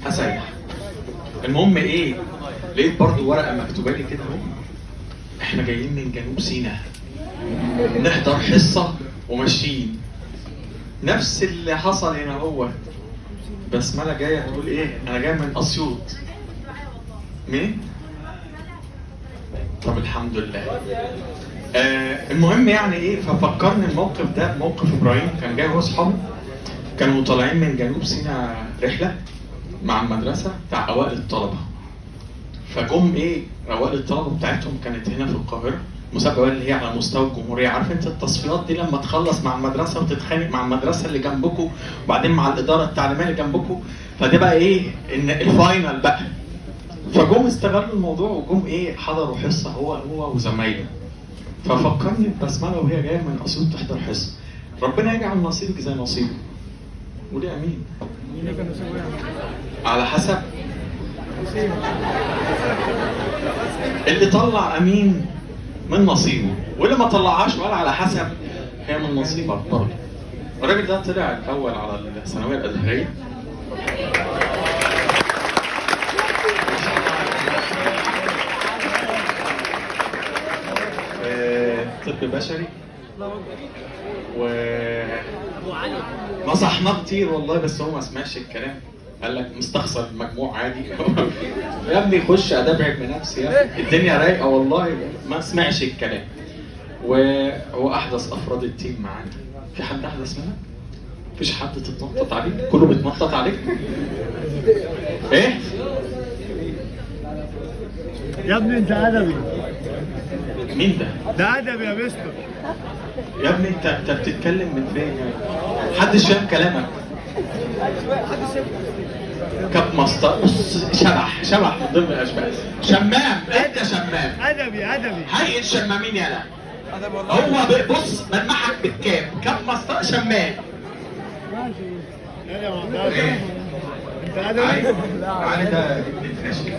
هسيح. المهم ايه، لقيت برضو ورقه مكتوبه لي كده اهو، احنا جايين من جنوب سيناء نحضر حصه وماشيين. نفس اللي حصل هنا هو. بسمله جايه تقول ايه، انا جايه من اسيوط. مين؟ طب الحمد لله. المهم يعني ايه، ففكرني الموقف ده موقف ابراهيم. كان جاي هو اصحابه، كانوا طالعين من جنوب سيناء رحله مع المدرسه بتاع اوائل الطلبه. فجم ايه، اوائل الطلبه بتاعتهم كانت هنا في القاهره، مسابقه اللي هي على مستوى الجمهوريه. عارف انت التصفيات دي لما تخلص مع المدرسه وتتخانق مع المدرسه اللي جنبكم وبعدين مع الاداره التعليميه اللي جنبكم، فده بقى ايه، ان الفاينل بقى. فجم استغلوا الموضوع وجم ايه، حضروا حصه هو وزمايله. ففكرني بسمله وهي جايه من اسيوط تحضر حصه. ربنا يجعل نصيبك زي نصيبه. وليه امين. على حسب اللي طلع امين من نصيبه، واللي ما طلعهاش ولا على حسب هي من نصيبك برضه. الراجل ده طلع الاول على الثانويه الازهريه. طب بشري، ونصحناه كتير والله، بس هو ما سمعش الكلام. قال لك مستخسر المجموع عادي. يا ابني خش اداب علم نفس يا ابني، الدنيا رايقه والله. ما سمعش الكلام. وهو احدث افراد التيم معانا. في حد احدث منك؟ مفيش حد تتنطط عليك؟ كله بيتنطط عليك؟ ايه؟ يا ابني انت ادبي. مين ده؟ ده ادبي يا مستر. يا ابني انت بتتكلم من فين يعني؟ محدش فاهم كلامك. كاب ماستر، بص شبح من ضمن الاشباح. شمام، انت شمام. ادبي. هيئة الشمامين يالا. هو بص ملمحك بالكاب، كاب ماستر شمام. ماشي. انت ادبي. علي ده ابن الفاشل.